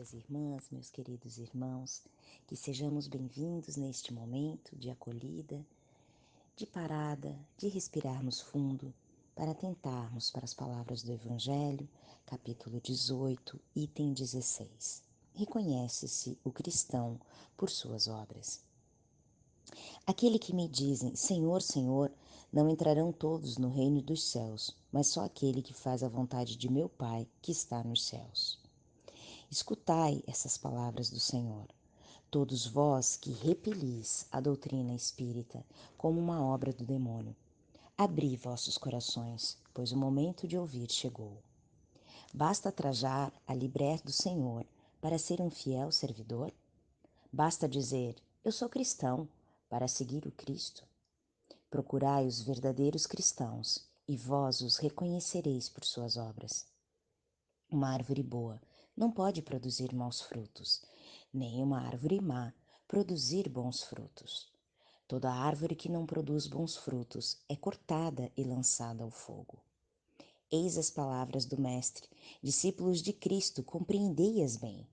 queridas irmãs, meus queridos irmãos, que sejamos bem-vindos neste momento de acolhida, de parada, de respirarmos fundo para atentarmos para as palavras do Evangelho, capítulo 18, item 16. Reconhece-se o cristão por suas obras. Aquele que me dizem, Senhor, Senhor, não entrarão todos no reino dos céus, mas só aquele que faz a vontade de meu Pai que está nos céus. Escutai essas palavras do Senhor, todos vós que repelis a doutrina espírita como uma obra do demônio. Abri vossos corações, pois o momento de ouvir chegou. Basta trajar a libré do Senhor para ser um fiel servidor? Basta dizer, eu sou cristão, para seguir o Cristo? Procurai os verdadeiros cristãos, e vós os reconhecereis por suas obras. Uma árvore boa não pode produzir maus frutos, nem uma árvore má produzir bons frutos. Toda árvore que não produz bons frutos é cortada e lançada ao fogo. Eis as palavras do Mestre, discípulos de Cristo, compreendei-as bem.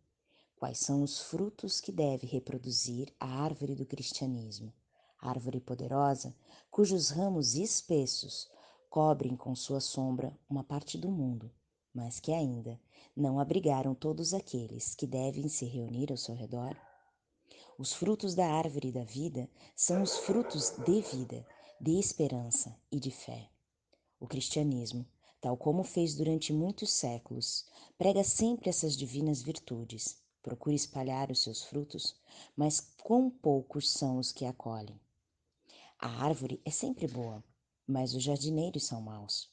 Quais são os frutos que deve reproduzir a árvore do cristianismo? Árvore poderosa, cujos ramos espessos cobrem com sua sombra uma parte do mundo, mas que ainda não abrigaram todos aqueles que devem se reunir ao seu redor? Os frutos da árvore da vida são os frutos de vida, de esperança e de fé. O cristianismo, tal como fez durante muitos séculos, prega sempre essas divinas virtudes, procura espalhar os seus frutos, mas quão poucos são os que acolhem. A árvore é sempre boa, mas os jardineiros são maus.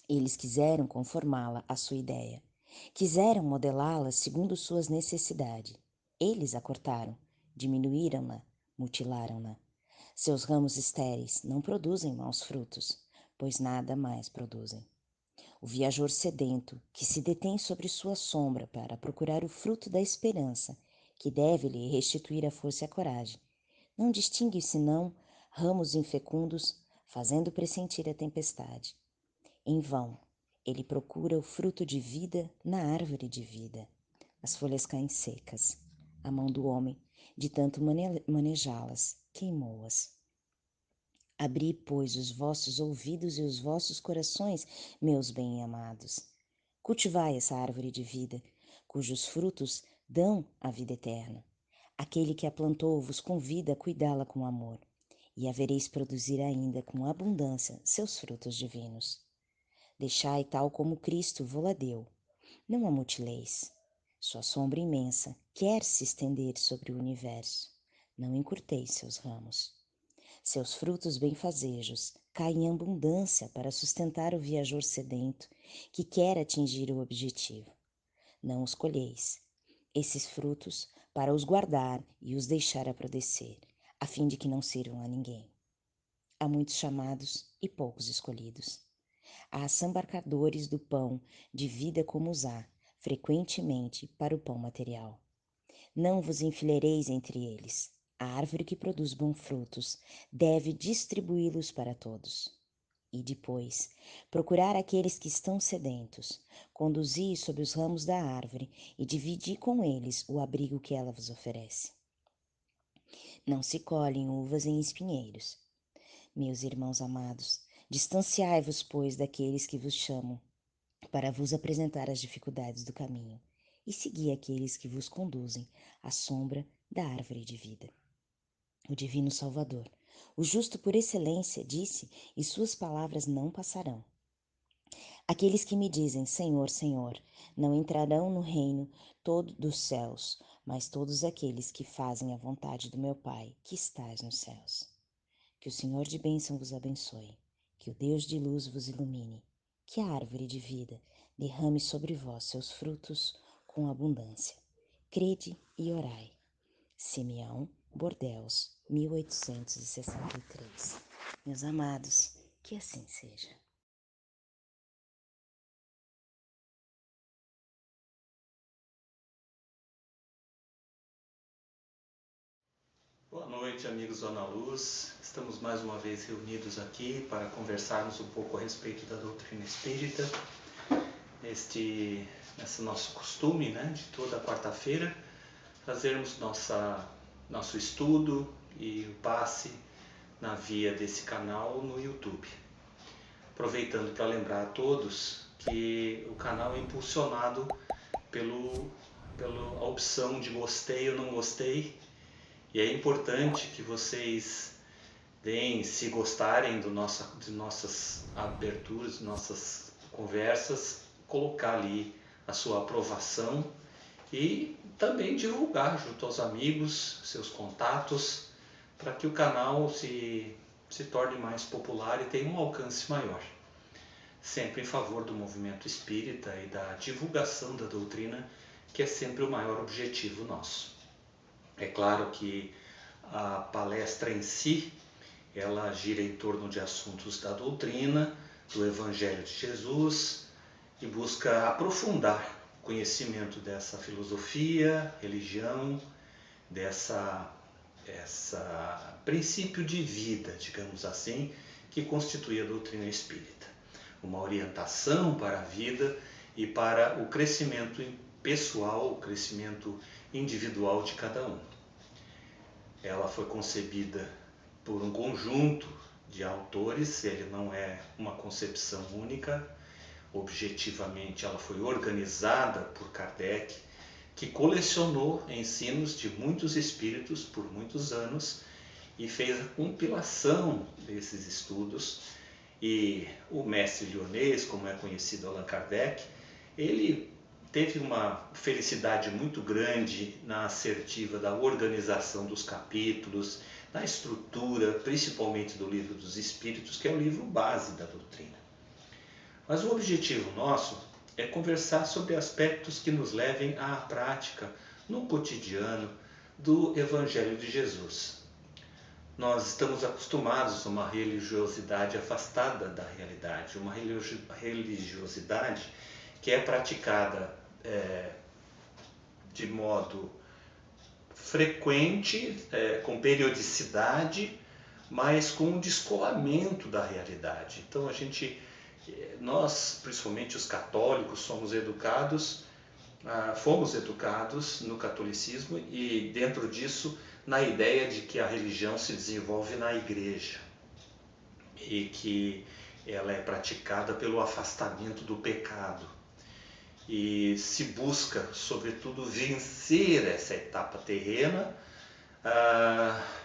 Eles quiseram conformá-la à sua ideia, quiseram modelá-la segundo suas necessidades. Eles a cortaram, diminuíram-na, mutilaram-na. Seus ramos estéreis não produzem maus frutos, pois nada mais produzem. O viajor sedento, que se detém sobre sua sombra para procurar o fruto da esperança, que deve lhe restituir a força e a coragem, não distingue senão ramos infecundos, fazendo pressentir a tempestade. Em vão, ele procura o fruto de vida na árvore de vida. As folhas caem secas. A mão do homem, de tanto manejá-las, queimou-as. Abri, pois, os vossos ouvidos e os vossos corações, meus bem-amados. Cultivai essa árvore de vida, cujos frutos dão a vida eterna. Aquele que a plantou vos convida a cuidá-la com amor, e a vereis produzir ainda com abundância seus frutos divinos. Deixai tal como Cristo vô-la deu. Não a mutileis. Sua sombra imensa quer se estender sobre o universo. Não encurteis seus ramos. Seus frutos benfazejos caem em abundância para sustentar o viajor sedento que quer atingir o objetivo. Não os colheis. Esses frutos para os guardar e os deixar apodrecer, a fim de que não sirvam a ninguém. Há muitos chamados e poucos escolhidos. Há assambarcadores do pão de vida como os há, frequentemente, para o pão material. Não vos enfileireis entre eles. A árvore que produz bons frutos deve distribuí-los para todos. E depois, procurar aqueles que estão sedentos, conduzi sob os ramos da árvore e dividi com eles o abrigo que ela vos oferece. Não se colhem uvas em espinheiros. Meus irmãos amados, distanciai-vos, pois, daqueles que vos chamam, para vos apresentar as dificuldades do caminho, e segui aqueles que vos conduzem à sombra da árvore de vida. O Divino Salvador, o justo por excelência, disse, e suas palavras não passarão. Aqueles que me dizem, Senhor, Senhor, não entrarão no reino todo dos céus, mas todos aqueles que fazem a vontade do meu Pai, que estás nos céus. Que o Senhor de bênção vos abençoe, que o Deus de luz vos ilumine, que a árvore de vida derrame sobre vós seus frutos com abundância. Crede e orai. Simeão Bordeaux, 1863. Meus amados, que assim seja. Boa noite, amigos Zona Luz. Estamos mais uma vez reunidos aqui para conversarmos um pouco a respeito da doutrina espírita. esse nosso costume, né, de toda quarta-feira fazermos nosso estudo e o passe na via desse canal no YouTube. Aproveitando para lembrar a todos que o canal é impulsionado pela opção de gostei ou não gostei, e é importante que vocês deem, se gostarem de nossas aberturas, nossas conversas, colocar ali a sua aprovação e também divulgar junto aos amigos, seus contatos, para que o canal se torne mais popular e tenha um alcance maior. Sempre em favor do movimento espírita e da divulgação da doutrina, que é sempre o maior objetivo nosso. É claro que a palestra em si, ela gira em torno de assuntos da doutrina, do Evangelho de Jesus, e busca aprofundar o conhecimento dessa filosofia, religião, dessa princípio de vida, digamos assim, que constitui a doutrina espírita. Uma orientação para a vida e para o crescimento pessoal, o crescimento individual de cada um. Ela foi concebida por um conjunto de autores, ele não é uma concepção única. Objetivamente, ela foi organizada por Kardec, que colecionou ensinos de muitos espíritos por muitos anos e fez a compilação desses estudos. E o mestre lyonês, como é conhecido Allan Kardec, ele teve uma felicidade muito grande na assertiva da organização dos capítulos, na estrutura, principalmente do Livro dos Espíritos, que é o livro base da doutrina. Mas o objetivo nosso é conversar sobre aspectos que nos levem à prática, no cotidiano, do Evangelho de Jesus. Nós estamos acostumados a uma religiosidade afastada da realidade, uma religiosidade que é praticada de modo frequente, com periodicidade, mas com um descolamento da realidade. Então nós, principalmente os católicos, fomos educados no catolicismo e dentro disso na ideia de que a religião se desenvolve na igreja e que ela é praticada pelo afastamento do pecado. E se busca, sobretudo, vencer essa etapa terrena,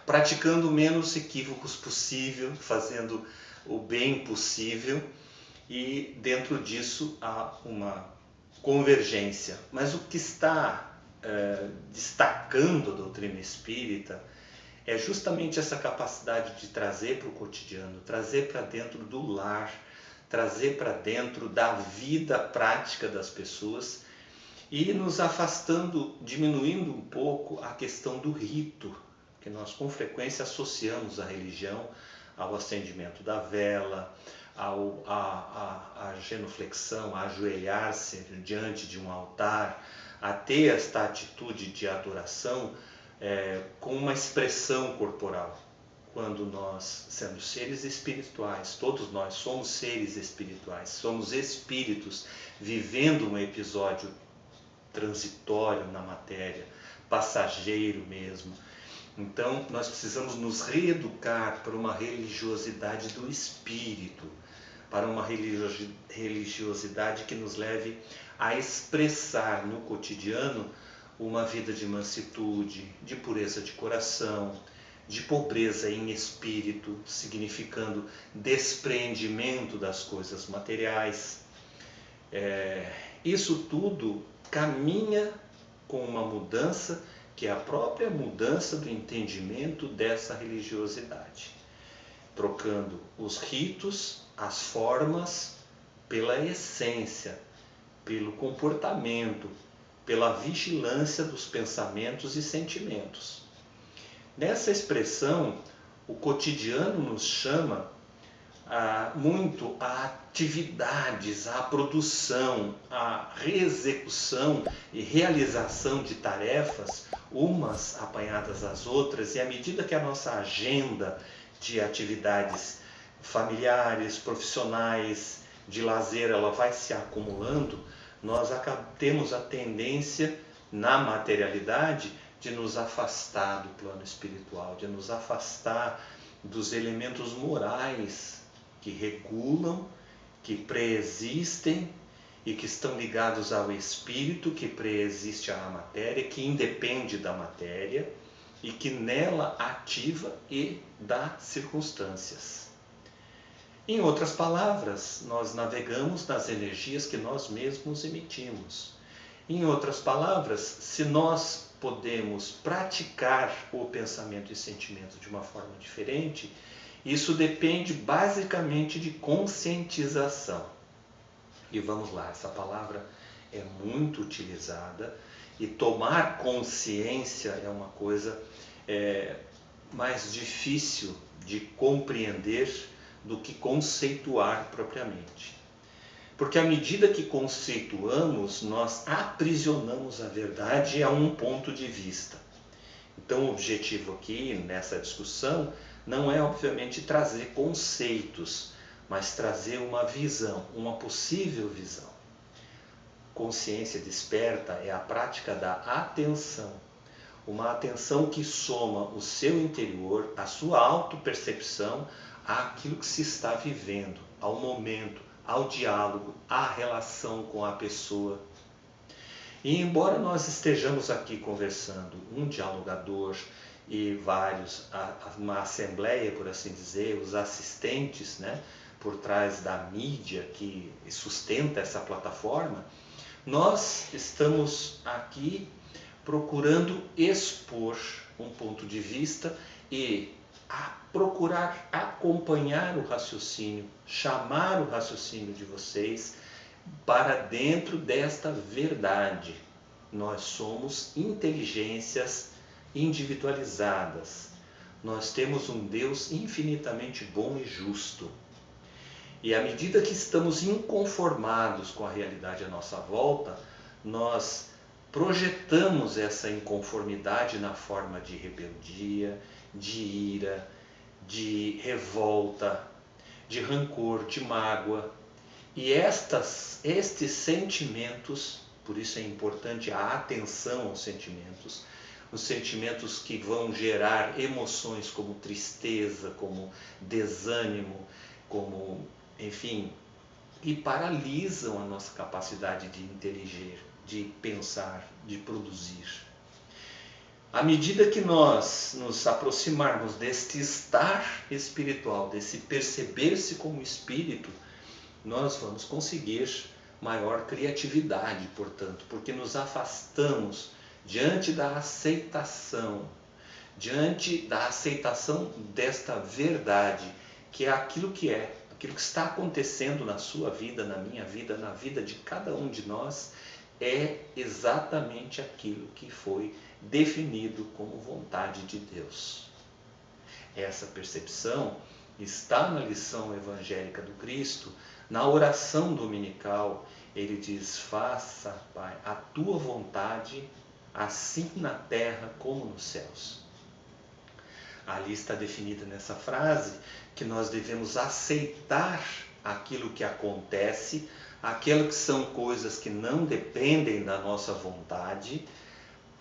praticando menos equívocos possível, fazendo o bem possível, e dentro disso há uma convergência. Mas o que está destacando a doutrina espírita é justamente essa capacidade de trazer para o cotidiano, trazer para dentro do lar, trazer para dentro da vida prática das pessoas e nos afastando, diminuindo um pouco a questão do rito, que nós com frequência associamos a religião ao acendimento da vela, à genuflexão, a ajoelhar-se diante de um altar, a ter esta atitude de adoração com uma expressão corporal. Quando nós, sendo seres espirituais, todos nós somos seres espirituais, somos espíritos vivendo um episódio transitório na matéria, passageiro mesmo. Então, nós precisamos nos reeducar para uma religiosidade do espírito, para uma religiosidade que nos leve a expressar no cotidiano uma vida de mansitude, de pureza de coração, de pobreza em espírito, significando desprendimento das coisas materiais. Isso tudo caminha com uma mudança que é a própria mudança do entendimento dessa religiosidade, trocando os ritos, as formas, pela essência, pelo comportamento, pela vigilância dos pensamentos e sentimentos. Nessa expressão, o cotidiano nos chama muito a atividades, à produção, à reexecução e realização de tarefas, umas apanhadas às outras, e à medida que a nossa agenda de atividades familiares, profissionais, de lazer ela vai se acumulando, nós temos a tendência na materialidade de nos afastar do plano espiritual, de nos afastar dos elementos morais que regulam, que preexistem e que estão ligados ao espírito, que preexiste à matéria, que independe da matéria e que nela ativa e dá circunstâncias. Em outras palavras, nós navegamos nas energias que nós mesmos emitimos. Em outras palavras, se nós podemos praticar o pensamento e sentimento de uma forma diferente, isso depende basicamente de conscientização. E vamos lá, essa palavra é muito utilizada e tomar consciência é uma coisa mais difícil de compreender do que conceituar propriamente. Porque à medida que conceituamos, nós aprisionamos a verdade a um ponto de vista. Então o objetivo aqui nessa discussão não é obviamente trazer conceitos, mas trazer uma visão, uma possível visão. Consciência desperta é a prática da atenção. Uma atenção que soma o seu interior, a sua autopercepção, àquilo que se está vivendo, ao momento, ao diálogo, à relação com a pessoa. E embora nós estejamos aqui conversando, um dialogador e vários, uma assembleia, por assim dizer, os assistentes, né, por trás da mídia que sustenta essa plataforma, nós estamos aqui procurando expor um ponto de vista e procurar acompanhar o raciocínio, chamar o raciocínio de vocês para dentro desta verdade. Nós somos inteligências individualizadas. Nós temos um Deus infinitamente bom e justo. E à medida que estamos inconformados com a realidade à nossa volta, nós projetamos essa inconformidade na forma de rebeldia, de ira, de revolta, de rancor, de mágoa. E estes sentimentos, por isso é importante a atenção aos sentimentos, os sentimentos que vão gerar emoções como tristeza, como desânimo, como, enfim, e paralisam a nossa capacidade de inteligir, de pensar, de produzir. À medida que nós nos aproximarmos deste estar espiritual, desse perceber-se como espírito, nós vamos conseguir maior criatividade, portanto, porque nos afastamos diante da aceitação desta verdade, que é, aquilo que está acontecendo na sua vida, na minha vida, na vida de cada um de nós, é exatamente aquilo que foi definido como vontade de Deus. Essa percepção está na lição evangélica do Cristo, na oração dominical. Ele diz: faça, Pai, a tua vontade, assim na terra como nos céus. Ali está definida nessa frase que nós devemos aceitar aquilo que acontece, aquilo que são coisas que não dependem da nossa vontade,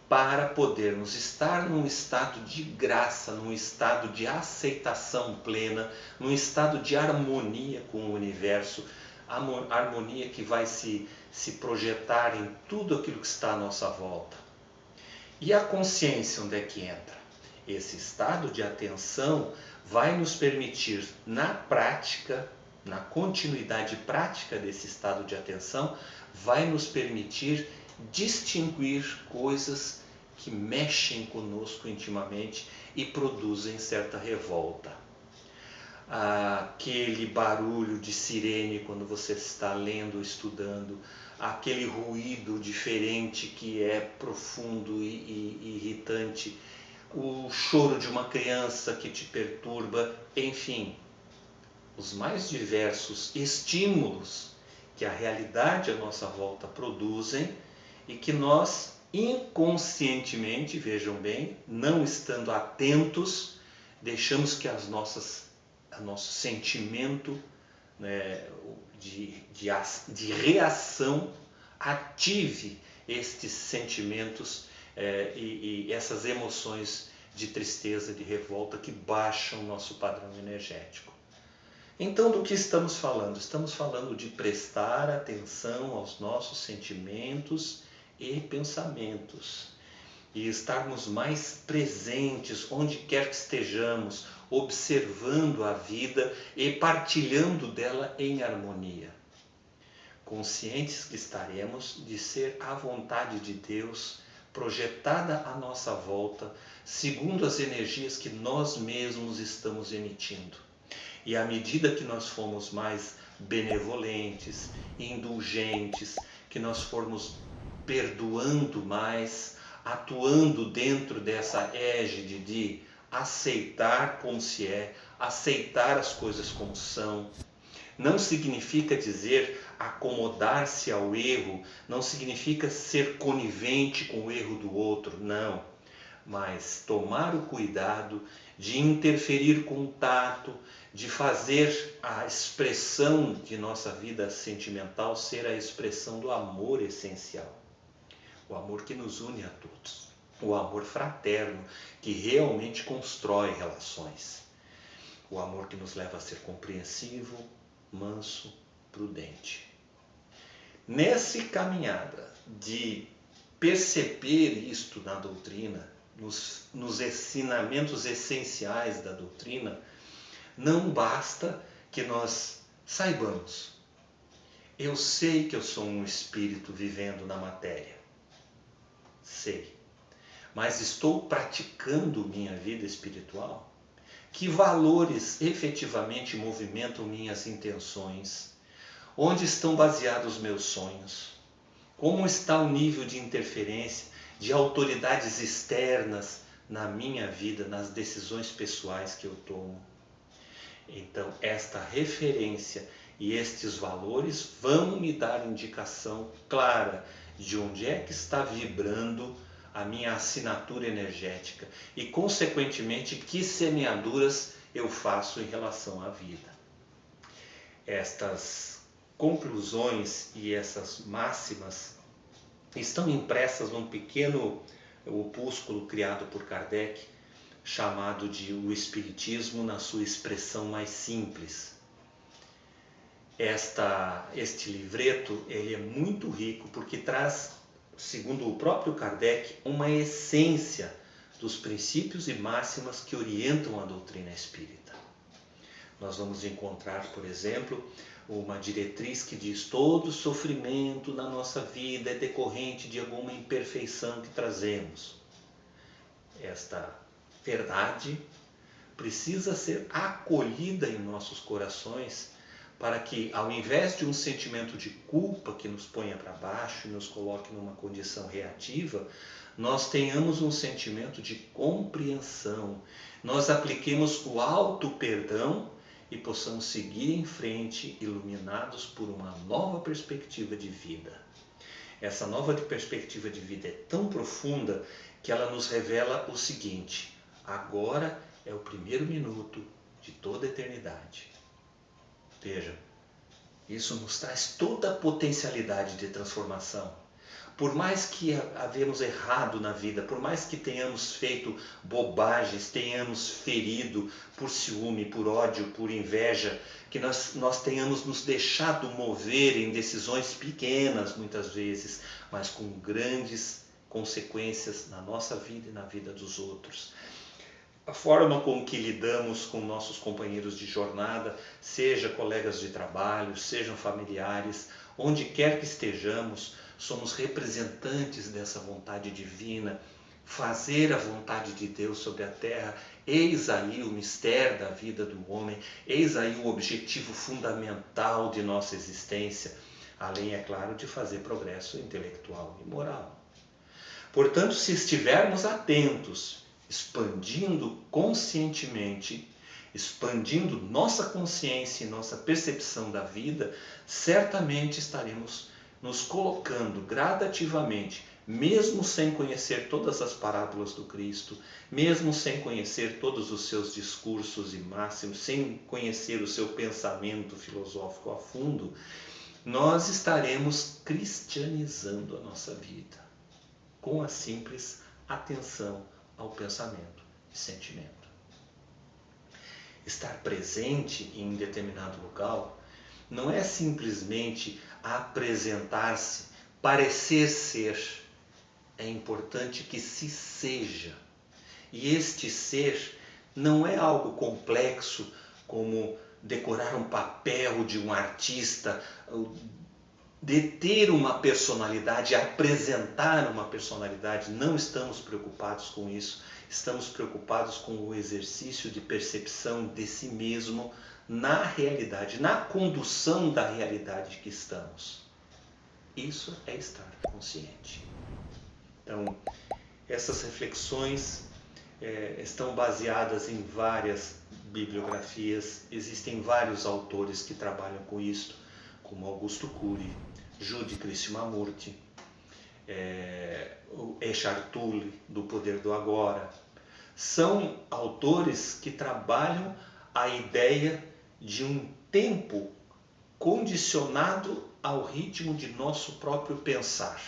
para podermos estar num estado de graça, num estado de aceitação plena, num estado de harmonia com o universo, harmonia que vai se projetar em tudo aquilo que está à nossa volta. E a consciência, onde é que entra? Esse estado de atenção vai nos permitir, na prática, na continuidade prática desse estado de atenção, vai nos permitir distinguir coisas que mexem conosco intimamente e produzem certa revolta. Aquele barulho de sirene quando você está lendo ou estudando, aquele ruído diferente que é profundo e irritante, o choro de uma criança que te perturba, enfim, os mais diversos estímulos que a realidade à nossa volta produzem e que nós inconscientemente, vejam bem, não estando atentos, deixamos que o nosso sentimento né, de reação, ative estes sentimentos e essas emoções de tristeza, de revolta que baixam o nosso padrão energético. Então, do que estamos falando? Estamos falando de prestar atenção aos nossos sentimentos e pensamentos e estarmos mais presentes onde quer que estejamos, observando a vida e partilhando dela em harmonia. Conscientes que estaremos de ser a vontade de Deus projetada à nossa volta, segundo as energias que nós mesmos estamos emitindo. E à medida que nós formos mais benevolentes, indulgentes, que nós formos perdoando mais, atuando dentro dessa égide de aceitar como se é, aceitar as coisas como são, não significa dizer acomodar-se ao erro, não significa ser conivente com o erro do outro, não. Mas tomar o cuidado de interferir com o tato, de fazer a expressão de nossa vida sentimental ser a expressão do amor essencial. O amor que nos une a todos. O amor fraterno que realmente constrói relações. O amor que nos leva a ser compreensivo, manso, prudente. Nessa caminhada de perceber isto na doutrina, nos ensinamentos essenciais da doutrina, não basta que nós saibamos. Eu sei que eu sou um espírito vivendo na matéria. Sei. Mas estou praticando minha vida espiritual? Que valores efetivamente movimentam minhas intenções? Onde estão baseados meus sonhos? Como está o nível de interferência de autoridades externas na minha vida, nas decisões pessoais que eu tomo? Então, esta referência e estes valores vão me dar indicação clara de onde é que está vibrando a minha assinatura energética e, consequentemente, que semeaduras eu faço em relação à vida. Estas conclusões e essas máximas estão impressas num pequeno opúsculo criado por Kardec, chamado de O Espiritismo na sua expressão mais simples. Este livreto ele é muito rico porque traz, segundo o próprio Kardec, uma essência dos princípios e máximas que orientam a doutrina espírita. Nós vamos encontrar, por exemplo, uma diretriz que diz: todo sofrimento na nossa vida é decorrente de alguma imperfeição que trazemos. Esta verdade precisa ser acolhida em nossos corações para que, ao invés de um sentimento de culpa que nos ponha para baixo e nos coloque numa condição reativa, nós tenhamos um sentimento de compreensão, nós apliquemos o auto-perdão e possamos seguir em frente iluminados por uma nova perspectiva de vida. Essa nova perspectiva de vida é tão profunda que ela nos revela o seguinte: agora é o primeiro minuto de toda a eternidade. Veja, isso nos traz toda a potencialidade de transformação. Por mais que havemos errado na vida, por mais que tenhamos feito bobagens, tenhamos ferido por ciúme, por ódio, por inveja, que nós tenhamos nos deixado mover em decisões pequenas, muitas vezes, mas com grandes consequências na nossa vida e na vida dos outros. A forma com que lidamos com nossos companheiros de jornada, seja colegas de trabalho, sejam familiares, onde quer que estejamos, somos representantes dessa vontade divina. Fazer a vontade de Deus sobre a terra, eis aí o mistério da vida do homem, eis aí o objetivo fundamental de nossa existência, além, é claro, de fazer progresso intelectual e moral. Portanto, se estivermos atentos, expandindo conscientemente, expandindo nossa consciência e nossa percepção da vida, certamente estaremos nos colocando gradativamente mesmo sem conhecer todas as parábolas do Cristo, mesmo sem conhecer todos os seus discursos e máximos, sem conhecer o seu pensamento filosófico a fundo, nós estaremos cristianizando a nossa vida com a simples atenção ao pensamento e sentimento. Estar presente em determinado local não é simplesmente apresentar-se, parecer ser. É importante que se seja. E este ser não é algo complexo como decorar um papel de um artista, deter uma personalidade, apresentar uma personalidade. Não estamos preocupados com isso. Estamos preocupados com o exercício de percepção de si mesmo na realidade, na condução da realidade que estamos. Isso é estar consciente. Então, essas reflexões estão baseadas em várias bibliografias. Existem vários autores que trabalham com isso, como Augusto Cury, Judy Krishnamurti, o Eckhart Tolle, do Poder do Agora. São autores que trabalham a ideia de um tempo condicionado ao ritmo de nosso próprio pensar.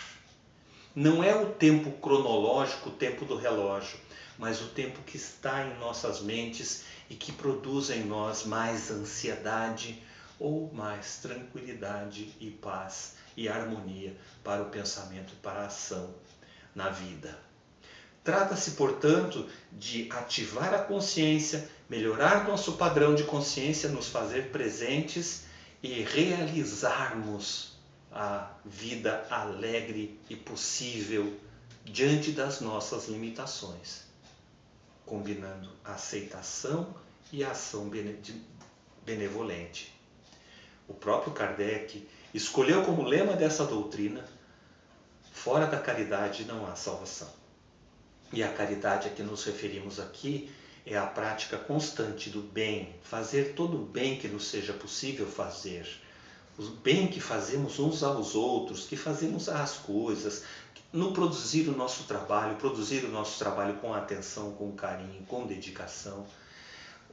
Não é o tempo cronológico, o tempo do relógio, mas o tempo que está em nossas mentes e que produz em nós mais ansiedade ou mais tranquilidade e paz e harmonia para o pensamento e para a ação na vida. Trata-se, portanto, de ativar a consciência, melhorar nosso padrão de consciência, nos fazer presentes e realizarmos a vida alegre e possível diante das nossas limitações, combinando a aceitação e a ação benevolente. O próprio Kardec escolheu como lema dessa doutrina: fora da caridade não há salvação. E a caridade a que nos referimos aqui é a prática constante do bem, fazer todo o bem que nos seja possível fazer, o bem que fazemos uns aos outros, que fazemos às coisas, no produzir o nosso trabalho com atenção, com carinho, com dedicação,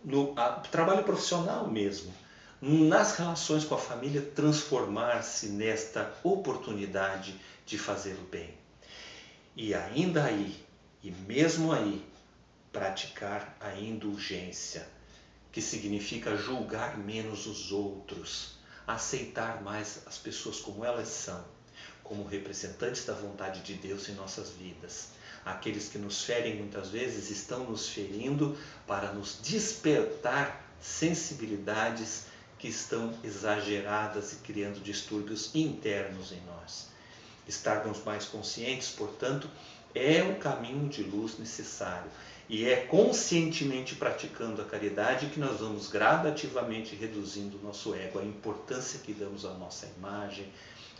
no trabalho profissional mesmo, nas relações com a família, transformar-se nesta oportunidade de fazer o bem. E ainda aí, e mesmo aí, praticar a indulgência, que significa julgar menos os outros, aceitar mais as pessoas como elas são, como representantes da vontade de Deus em nossas vidas. Aqueles que nos ferem muitas vezes estão nos ferindo para nos despertar sensibilidades que estão exageradas e criando distúrbios internos em nós. Estarmos mais conscientes, portanto, é o caminho de luz necessário. E é conscientemente praticando a caridade que nós vamos gradativamente reduzindo o nosso ego, a importância que damos à nossa imagem,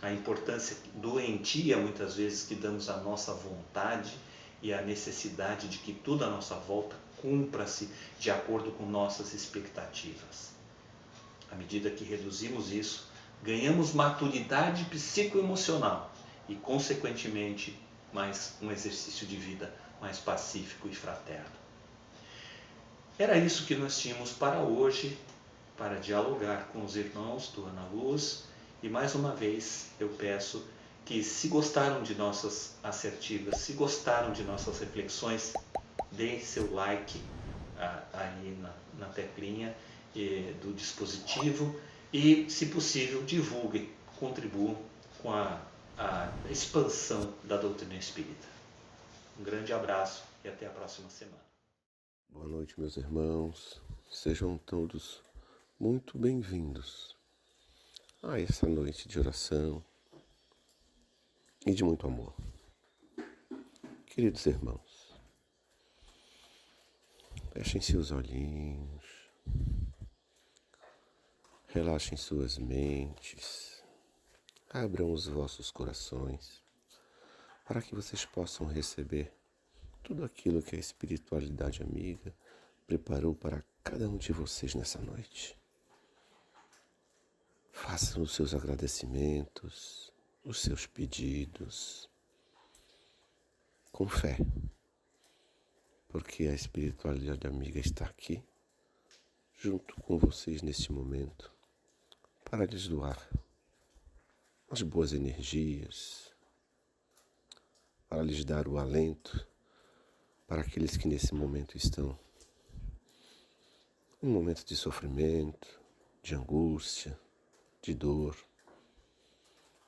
a importância doentia, muitas vezes, que damos à nossa vontade e a necessidade de que tudo à nossa volta cumpra-se de acordo com nossas expectativas. À medida que reduzimos isso, ganhamos maturidade psicoemocional e, consequentemente, mais um exercício de vida mais pacífico e fraterno. Era isso que nós tínhamos para hoje, para dialogar com os irmãos do Ana Luz. E mais uma vez eu peço que, se gostaram de nossas assertivas, se gostaram de nossas reflexões, deem seu like aí na teclinha do dispositivo e, se possível, divulguem, contribuam com a expansão da doutrina espírita. Um grande abraço e até a próxima semana. Boa noite, meus irmãos. Sejam todos muito bem-vindos a essa noite de oração e de muito amor. Queridos irmãos, fechem seus olhinhos, relaxem suas mentes, abram os vossos corações para que vocês possam receber tudo aquilo que a espiritualidade amiga preparou para cada um de vocês nessa noite. Façam os seus agradecimentos, os seus pedidos, com fé, porque a espiritualidade amiga está aqui, junto com vocês neste momento, para lhes doar as boas energias, para lhes dar o alento para aqueles que nesse momento estão em momentos de sofrimento, de angústia, de dor.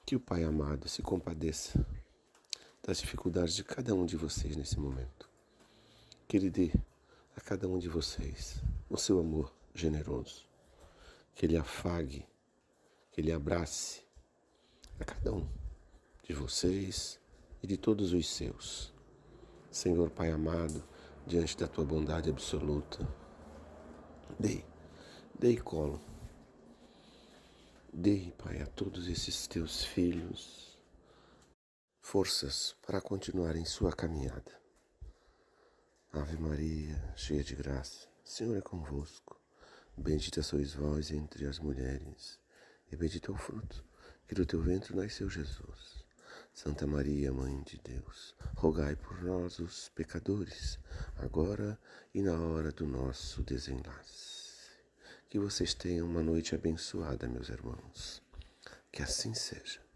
Que o Pai amado se compadeça das dificuldades de cada um de vocês nesse momento. Que Ele dê a cada um de vocês o seu amor generoso. Que Ele afague, que Ele abrace a cada um de vocês e de todos os seus. Senhor Pai amado, diante da Tua bondade absoluta, dê colo. Dê, Pai, a todos esses Teus filhos forças para continuar em sua caminhada. Ave Maria, cheia de graça, o Senhor é convosco. Bendita sois vós entre as mulheres, e bendito é o fruto que do teu ventre nasceu Jesus. Santa Maria, Mãe de Deus, rogai por nós, os pecadores, agora e na hora do nosso desenlace. Que vocês tenham uma noite abençoada, meus irmãos. Que assim seja.